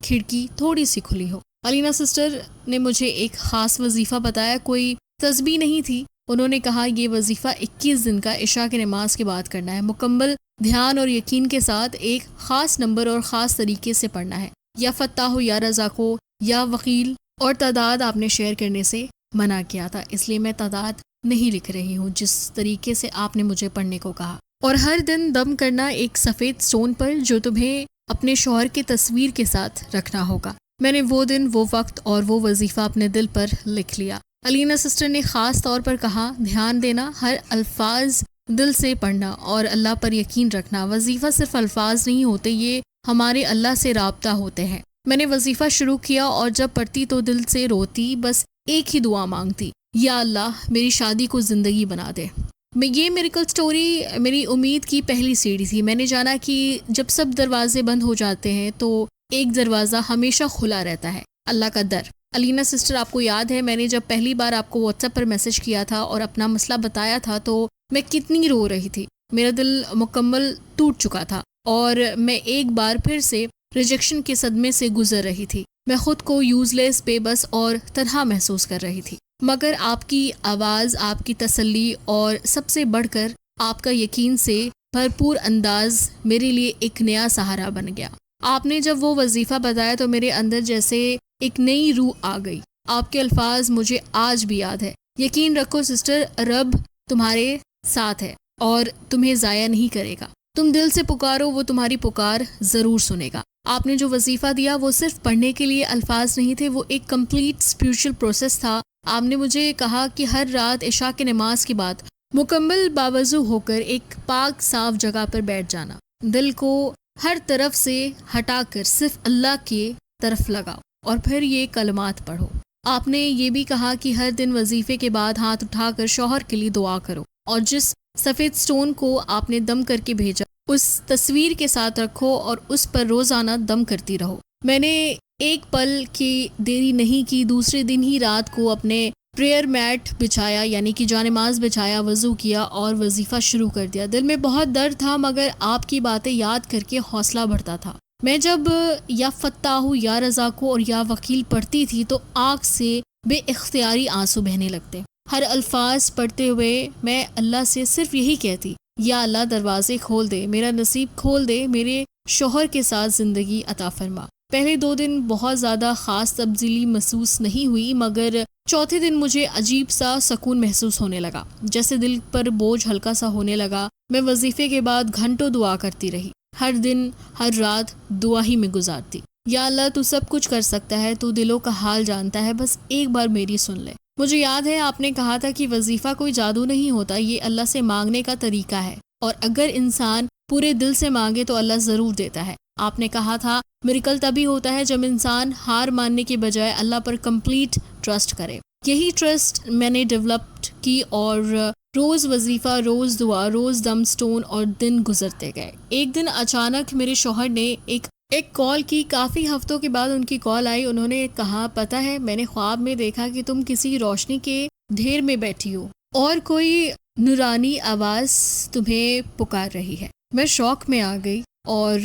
کھڑکی تھوڑی سی کھلی ہو۔ علینا سسٹر نے مجھے ایک خاص وظیفہ بتایا، کوئی تسبیح نہیں تھی۔ انہوں نے کہا یہ وظیفہ 21 دن کا عشاء کی نماز کے بعد کرنا ہے، مکمل دھیان اور یقین کے ساتھ ایک خاص نمبر اور خاص طریقے سے پڑھنا ہے۔ یا فتاح ہو یا رزاق ہو یا وکیل، اور تعداد آپ نے شیئر کرنے سے منع کیا تھا، اس لیے میں تعداد نہیں لکھ رہی ہوں جس طریقے سے آپ نے مجھے پڑھنے کو کہا۔ اور ہر دن دم کرنا ایک سفید سٹون پر جو تمہیں اپنے شوہر کی تصویر کے ساتھ رکھنا ہوگا۔ میں نے وہ دن، وہ وقت اور وہ وظیفہ اپنے دل پر لکھ لیا۔ علینا سسٹر نے خاص طور پر کہا دھیان دینا، ہر الفاظ دل سے پڑھنا اور اللہ پر یقین رکھنا۔ وظیفہ صرف الفاظ نہیں ہوتے، یہ ہمارے اللہ سے رابطہ ہوتے ہیں۔ میں نے وظیفہ شروع کیا اور جب پڑھتی تو دل سے روتی، بس ایک ہی دعا مانگتی، یا اللہ میری شادی کو زندگی بنا دے۔ یہ میریکل سٹوری میری امید کی پہلی سیڑھی تھی۔ میں نے جانا کہ جب سب دروازے بند ہو جاتے ہیں تو ایک دروازہ ہمیشہ کھلا رہتا ہے، اللہ کا در۔ علینا سسٹر، آپ کو یاد ہے میں نے جب پہلی بار آپ کو واٹس ایپ پر میسج کیا تھا اور اپنا مسئلہ بتایا تھا تو میں کتنی رو رہی تھی، میرا دل مکمل ٹوٹ چکا تھا اور میں ایک بار پھر سے ریجیکشن کے صدمے سے گزر رہی تھی۔ میں خود کو یوز لیس، بے بس اور تنہا محسوس کر رہی تھی، مگر آپ کی آواز، آپ کی تسلی اور سب سے بڑھ کر آپ کا یقین سے بھرپور انداز میرے لیے ایک نیا سہارا بن گیا۔ آپ نے جب وہ وظیفہ بتایا تو میرے اندر جیسے ایک نئی روح آ گئی۔ آپ کے الفاظ مجھے آج بھی یاد ہے، یقین رکھو سسٹر، رب تمہارے ساتھ ہے اور تمہیں ضائع نہیں کرے گا۔ تم دل سے پکارو، وہ تمہاری پکار ضرور سنے گا۔ آپ نے جو وظیفہ دیا وہ صرف پڑھنے کے لیے الفاظ نہیں تھے، وہ ایک کمپلیٹ اسپریچول پروسیس تھا۔ آپ نے مجھے کہا کہ ہر رات عشاء کی نماز کے بعد مکمل باوضو ہو کر ایک پاک صاف جگہ پر بیٹھ جانا، دل کو ہر طرف سے ہٹا کر صرف اللہ کی طرف لگاؤ اور پھر یہ کلمات پڑھو۔ آپ نے یہ بھی کہا کہ ہر دن وظیفے کے بعد ہاتھ اٹھا کر شوہر کے لیے دعا کرو اور جس سفید سٹون کو آپ نے دم کر کے بھیجا اس تصویر کے ساتھ رکھو اور اس پر روزانہ دم کرتی رہو۔ میں نے ایک پل کی دیری نہیں کی، دوسرے دن ہی رات کو اپنے پریئر میٹ بچھایا، یعنی کہ جانماز بچھایا، وضو کیا اور وظیفہ شروع کر دیا۔ دل میں بہت درد تھا مگر آپ کی باتیں یاد کر کے حوصلہ بڑھتا تھا۔ میں جب یا فتاح یا رزاق اور یا وکیل پڑھتی تھی تو آنکھ سے بے اختیاری آنسو بہنے لگتے۔ ہر الفاظ پڑھتے ہوئے میں اللہ سے صرف یہی کہتی، یا اللہ دروازے کھول دے، میرا نصیب کھول دے، میرے شوہر کے ساتھ زندگی عطا فرما۔ پہلے 2 دن بہت زیادہ خاص تبدیلی محسوس نہیں ہوئی مگر چوتھے دن مجھے عجیب سا سکون محسوس ہونے لگا، جیسے دل پر بوجھ ہلکا سا ہونے لگا۔ میں وظیفے کے بعد گھنٹوں دعا کرتی رہی، ہر دن ہر رات دعا ہی میں گزارتی۔ یا اللہ تو سب کچھ کر سکتا ہے، تو دلوں کا حال جانتا ہے، بس ایک بار میری سن لے۔ مجھے یاد ہے آپ نے کہا تھا کہ وظیفہ کوئی جادو نہیں ہوتا، یہ اللہ سے مانگنے کا طریقہ ہے اور اگر انسان پورے دل سے مانگے تو اللہ ضرور دیتا ہے۔ آپ نے کہا تھا میریکل تبھی ہوتا ہے جب انسان ہار ماننے کے بجائے اللہ پر کمپلیٹ ٹرسٹ کرے۔ یہی ٹرسٹ میں نے ڈیولپڈ کی اور روز وظیفہ، روز دعا، روز دم سٹون اور دن گزرتے گئے۔ ایک دن اچانک میرے شوہر نے ایک کال کی، کافی ہفتوں کے بعد ان کی کال آئی۔ انہوں نے کہا پتہ ہے میں نے خواب میں دیکھا کہ تم کسی روشنی کے ڈھیر میں بیٹھی ہو اور کوئی نورانی آواز تمہیں پکار رہی ہے۔ میں شوق میں آ گئی اور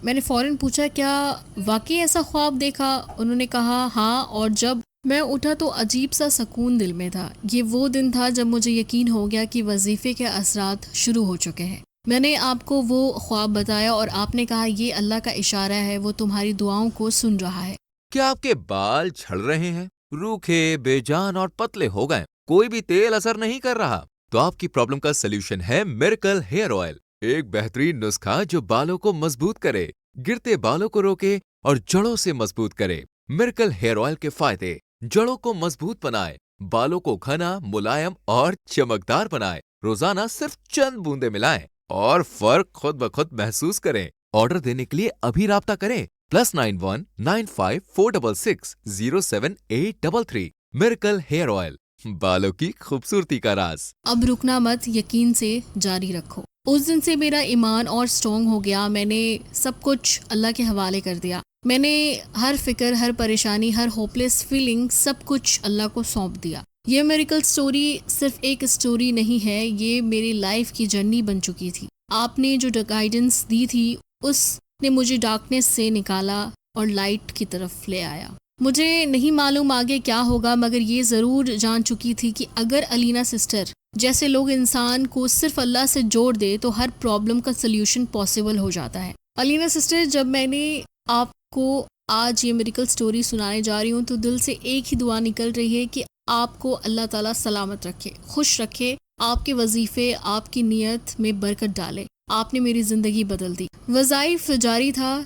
میں نے فوراً پوچھا کیا واقعی ایسا خواب دیکھا؟ انہوں نے کہا ہاں، اور جب میں اٹھا تو عجیب سا سکون دل میں تھا۔ یہ وہ دن تھا جب مجھے یقین ہو گیا کہ وظیفے کے اثرات شروع ہو چکے ہیں۔ میں نے آپ کو وہ خواب بتایا اور آپ نے کہا یہ اللہ کا اشارہ ہے، وہ تمہاری دعاؤں کو سن رہا ہے۔ کیا آپ کے بال جھڑ رہے ہیں، روکھے، بے جان اور پتلے ہو گئے، کوئی بھی تیل اثر نہیں کر رہا؟ تو آپ کی پرابلم کا سلیوشن ہے میریکل ہیئر آئل، ایک بہترین نسخہ جو بالوں کو مضبوط کرے، گرتے بالوں کو روکے اور جڑوں سے مضبوط کرے۔ میریکل ہیئر آئل کے فائدے: جڑوں کو مضبوط بنائے، بالوں کو گھنا، ملائم اور چمکدار بنائے۔ روزانہ صرف چند بوندیں ملائیں اور فرق خود بخود محسوس کریں۔ آرڈر دینے کے لیے ابھی رابطہ کریں، +91 95 466 07833۔ میریکل ہیئر آئل، بالوں کی خوبصورتی کا راز۔ اب رکنا مت، یقین سے جاری رکھو۔ اس دن سے میرا ایمان اور سٹرونگ ہو گیا۔ میں نے سب کچھ اللہ کے حوالے کر دیا۔ میں نے ہر فکر، ہر پریشانی، ہر ہوپلیس فیلنگ سب کچھ اللہ کو سونپ دیا۔ یہ میریکل سٹوری صرف ایک سٹوری نہیں ہے، یہ میری لائف کی جرنی بن چکی تھی۔ آپ نے جو گائیڈنس دی تھی اس نے مجھے ڈارکنیس سے نکالا، اور لائٹ کی طرف لے آیا۔ مجھے نہیں معلوم آگے کیا ہوگا، مگر یہ ضرور جان چکی تھی کہ اگر علینا سسٹر جیسے لوگ انسان کو صرف اللہ سے جوڑ دے تو ہر پرابلم کا سلیوشن پاسبل ہو جاتا ہے۔ علینا سسٹر، جب میں نے آپ کو آج یہ میریکل سٹوری سنانے جا رہی ہوں تو دل سے ایک ہی دعا نکل رہی ہے کہ آپ کو اللہ تعالیٰ سلامت رکھے، خوش رکھے، آپ کے وظیفے، آپ کی نیت میں برکت ڈالے۔ آپ نے میری زندگی بدل دی۔ وظائف جاری تھا،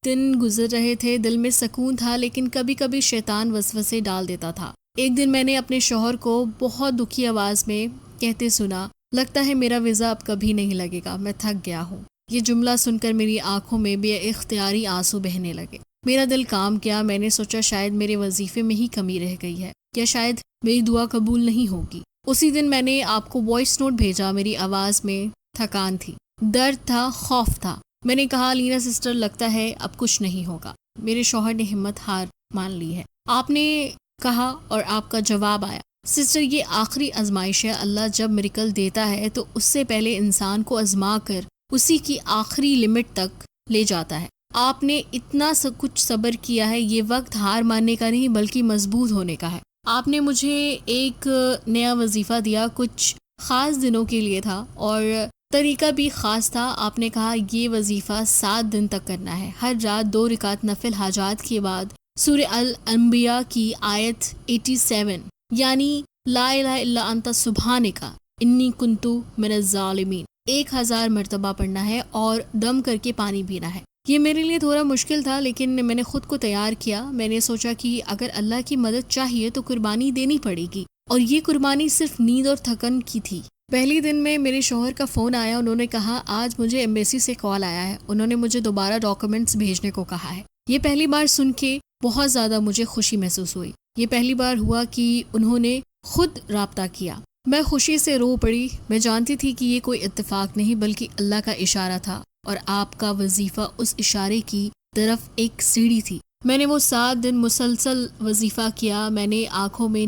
دن گزر رہے تھے، دل میں سکون تھا، لیکن کبھی کبھی شیطان وسوسے ڈال دیتا تھا۔ ایک دن میں نے اپنے شوہر کو بہت دکھی آواز میں کہتے سنا، لگتا ہے میرا ویزا اب کبھی نہیں لگے گا، میں تھک گیا ہوں۔ یہ جملہ سن کر میری آنکھوں میں بے اختیاری آنسو بہنے لگے۔ میرا دل کام کیا، میں نے سوچا شاید میرے وظیفے میں ہی کمی رہ گئی ہے، یا شاید میری دعا قبول نہیں ہوگی۔ اسی دن میں نے آپ کو وائس نوٹ بھیجا، میری آواز میں تھکان تھی، درد تھا، خوف تھا۔ میں نے کہا، علینا سسٹر، لگتا ہے اب کچھ نہیں ہوگا۔ میرے شوہر نے ہمت ہار مان لی ہے۔ آپ نے کہا اور آپ کا جواب آیا، سسٹر یہ آخری آزمائش ہے، اللہ جب میریکل دیتا ہے تو اس سے پہلے انسان کو آزما کر اسی کی آخری لمٹ تک لے جاتا ہے۔ آپ نے اتنا کچھ صبر کیا ہے، یہ وقت ہار ماننے کا نہیں بلکہ مضبوط ہونے کا ہے۔ آپ نے مجھے ایک نیا وظیفہ دیا، کچھ خاص دنوں کے لیے تھا اور طریقہ بھی خاص تھا۔ آپ نے کہا یہ وظیفہ 7 دن تک کرنا ہے، ہر رات 2 رکعت نفل حاجات کے بعد سورہ الانبیاء کی آیت 87 یعنی لا الہ الا انت سبحانک انی کنت من الظالمین 1000 مرتبہ پڑھنا ہے اور دم کر کے پانی پینا ہے۔ یہ میرے لیے تھوڑا مشکل تھا، لیکن میں نے خود کو تیار کیا۔ میں نے سوچا کہ اگر اللہ کی مدد چاہیے تو قربانی دینی پڑے گی، اور یہ قربانی صرف نیند اور تھکن کی تھی۔ پہلی دن میں میرے شوہر کا فون آیا، انہوں نے کہا آج مجھے ایمبیسی سے کال آیا ہے، انہوں نے مجھے دوبارہ ڈاکومنٹس بھیجنے کو کہا ہے۔ یہ پہلی بار سن کے بہت زیادہ مجھے خوشی محسوس ہوئی۔ یہ پہلی بار ہوا کہ انہوں نے خود رابطہ کیا۔ میں خوشی سے رو پڑی۔ میں جانتی تھی کہ یہ کوئی اتفاق نہیں بلکہ اللہ کا اشارہ تھا، اور آپ کا وظیفہ اس اشارے کی طرف ایک سیڑھی تھی۔ میں نے وہ 7 دن مسلسل وظیفہ کیا۔ میں نے آنکھوں میں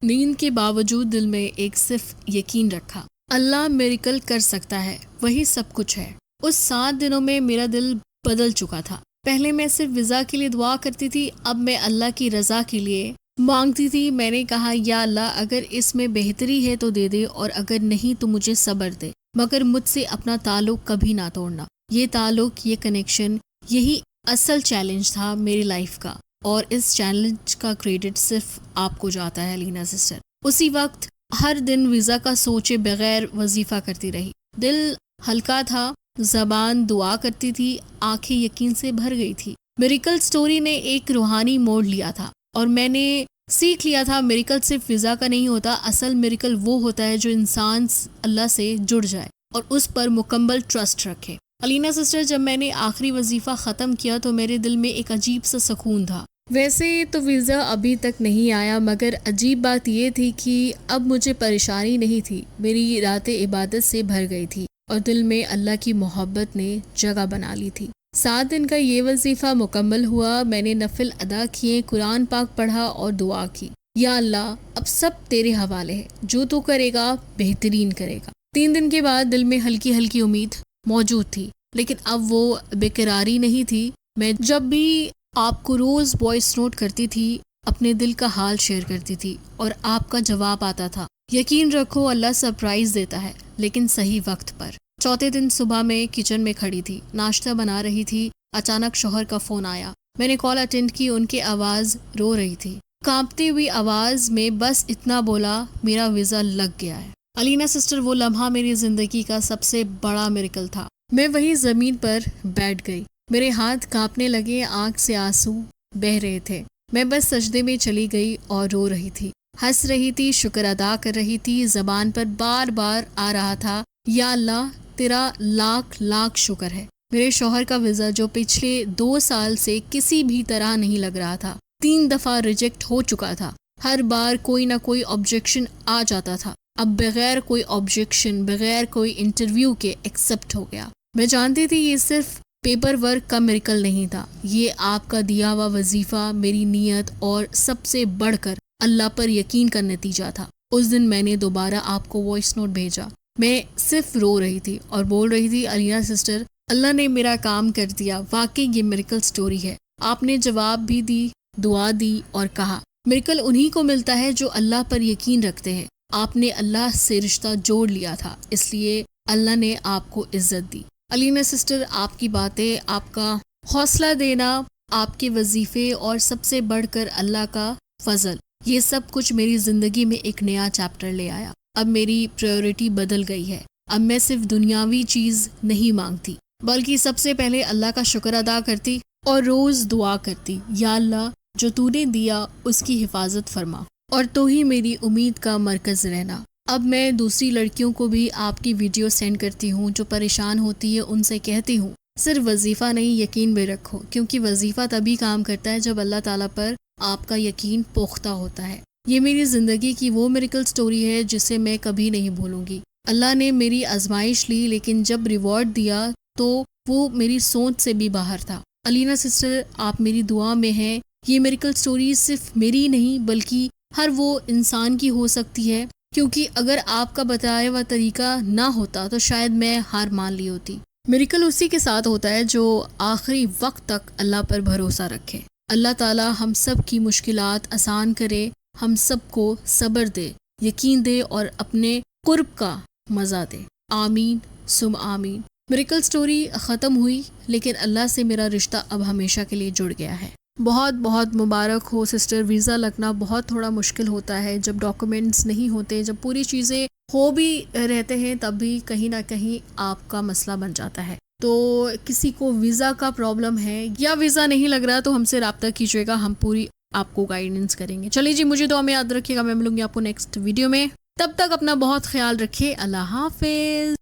نیند کے باوجود دل میں ایک صرف یقین رکھا، اللہ میریکل کر سکتا ہے، وہی سب کچھ ہے۔ اس 7 دنوں میں میرا دل بدل چکا تھا۔ پہلے میں صرف ویزا کے لیے دعا کرتی تھی، اب میں اللہ کی رضا کے لیے مانگتی تھی۔ میں نے کہا یا اللہ اگر اس میں بہتری ہے تو دے دے، اور اگر نہیں تو مجھے صبر دے، مگر مجھ سے اپنا تعلق کبھی نہ توڑنا۔ یہ تعلق، یہ کنیکشن، یہی اصل چیلنج تھا میری لائف کا، اور اس چیلنج کا کریڈٹ صرف آپ کو جاتا ہے علینا سسٹر۔ اسی وقت ہر دن ویزا کا سوچے بغیر وظیفہ کرتی رہی۔ دل ہلکا تھا، زبان دعا کرتی تھی، آنکھیں یقین سے بھر گئی تھی۔ میریکل سٹوری نے ایک روحانی موڑ لیا تھا، اور میں نے سیکھ لیا تھا میریکل صرف ویزا کا نہیں ہوتا، اصل میریکل وہ ہوتا ہے جو انسان اللہ سے جڑ جائے اور اس پر مکمل ٹرسٹ رکھے۔ علینا سسٹر، جب میں نے آخری وظیفہ ختم کیا تو میرے دل میں ایک عجیب سا سکون تھا۔ ویسے تو ویزا ابھی تک نہیں آیا، مگر عجیب بات یہ تھی کہ اب مجھے پریشانی نہیں تھی۔ میری راتیں عبادت سے بھر گئی تھی اور دل میں اللہ کی محبت نے جگہ بنا لی تھی۔ 7 دن کا یہ وظیفہ مکمل ہوا۔ میں نے نفل ادا کیے، قرآن پاک پڑھا اور دعا کی، یا اللہ اب سب تیرے حوالے ہے، جو تو کرے گا بہترین کرے گا۔ 3 دن کے بعد دل میں ہلکی ہلکی امید موجود تھی، لیکن اب وہ بےقراری نہیں تھی۔ میں جب بھی آپ کو روز وائس نوٹ کرتی تھی، اپنے دل کا حال شیئر کرتی تھی، اور آپ کا جواب آتا تھا۔ یقین رکھو اللہ سرپرائز دیتا ہے، لیکن صحیح وقت پر۔ 4تھے دن صبح میں کچن میں کھڑی تھی، ناشتہ بنا رہی تھی، اچانک شوہر کا فون آیا۔ میں نے کال اٹینڈ کی، ان کی آواز رو رہی تھی۔ کانپتی ہوئی آواز میں بس اتنا بولا، میرا ویزا لگ گیا ہے۔ علینا سسٹر، وہ لمحہ میری زندگی کا سب سے بڑا میریکل تھا۔ میں وہی زمین پر بیٹھ گئی، میرے ہاتھ کانپنے لگے، آنکھ سے آنسو بہہ رہے تھے۔ میں بس سجدے میں چلی گئی اور رو رہی تھی، ہنس رہی تھی، شکر ادا کر رہی تھی۔ زبان پر بار بار آ رہا تھا، یا اللہ تیرا لاکھ لاکھ شکر ہے۔ میرے شوہر کا ویزا جو پچھلے 2 سال سے کسی بھی طرح نہیں لگ رہا تھا، 3 دفعہ ریجیکٹ ہو چکا تھا۔ ہر بار کوئی نہ کوئی آبجیکشن آ جاتا تھا، اب بغیر کوئی آبجیکشن، بغیر کوئی انٹرویو کے ایکسپٹ ہو گیا۔ میں جانتی تھی یہ صرف پیپر ورک کا میریکل نہیں تھا، یہ آپ کا دیا ہوا وظیفہ، میری نیت اور سب سے بڑھ کر اللہ پر یقین کا نتیجہ تھا۔ اس دن میں نے دوبارہ آپ کو وائس نوٹ بھیجا۔ میں صرف رو رہی تھی اور بول رہی تھی، علینا سسٹر، اللہ نے میرا کام کر دیا، واقعی یہ میریکل سٹوری ہے۔ آپ نے جواب بھی دی، دعا دی اور کہا میریکل انہی کو ملتا ہے جو اللہ پر یقین رکھتے ہیں۔ آپ نے اللہ سے رشتہ جوڑ لیا تھا، اس لیے اللہ نے آپ کو عزت دی۔ علینا سسٹر، آپ کی باتیں، آپ کا حوصلہ دینا، آپ کے وظیفے اور سب سے بڑھ کر اللہ کا فضل، یہ سب کچھ میری زندگی میں ایک نیا چیپٹر لے آیا۔ اب میری پریورٹی بدل گئی ہے۔ اب میں صرف دنیاوی چیز نہیں مانگتی، بلکہ سب سے پہلے اللہ کا شکر ادا کرتی اور روز دعا کرتی، یا اللہ جو تو نے دیا اس کی حفاظت فرما، اور تو ہی میری امید کا مرکز رہنا۔ اب میں دوسری لڑکیوں کو بھی آپ کی ویڈیو سینڈ کرتی ہوں جو پریشان ہوتی ہے، ان سے کہتی ہوں صرف وظیفہ نہیں، یقین بھی رکھو، کیونکہ وظیفہ تبھی کام کرتا ہے جب اللہ تعالیٰ پر آپ کا یقین پختہ ہوتا ہے۔ یہ میری زندگی کی وہ میریکل سٹوری ہے جسے میں کبھی نہیں بھولوں گی۔ اللہ نے میری آزمائش لی، لیکن جب ریوارڈ دیا تو وہ میری سوچ سے بھی باہر تھا۔ علینا سسٹر، آپ میری دعا میں ہیں۔ یہ میریکل سٹوری صرف میری نہیں بلکہ ہر وہ انسان کی ہو سکتی ہے، کیونکہ اگر آپ کا بتایا ہوا طریقہ نہ ہوتا تو شاید میں ہار مان لی ہوتی۔ میریکل اسی کے ساتھ ہوتا ہے جو آخری وقت تک اللہ پر بھروسہ رکھے۔ اللہ تعالیٰ ہم سب کی مشکلات آسان کرے، ہم سب کو صبر دے، یقین دے اور اپنے قرب کا مزہ دے۔ آمین سم آمین۔ میریکل سٹوری ختم ہوئی، لیکن اللہ سے میرا رشتہ اب ہمیشہ کے لیے جڑ گیا ہے۔ بہت بہت مبارک ہو سسٹر۔ ویزا لگنا بہت تھوڑا مشکل ہوتا ہے جب ڈاکومنٹس نہیں ہوتے، جب پوری چیزیں ہو بھی رہتے ہیں تب بھی کہیں نہ کہیں آپ کا مسئلہ بن جاتا ہے۔ تو کسی کو ویزا کا پرابلم ہے یا ویزا نہیں لگ رہا تو ہم سے رابطہ کیجیے گا، ہم پوری آپ کو گائیڈنس کریں گے۔ چلیے جی، مجھے دعا میں یاد رکھیے گا، میں ملوں گی آپ کو نیکسٹ ویڈیو میں۔ تب تک اپنا بہت خیال رکھیے۔ اللہ حافظ۔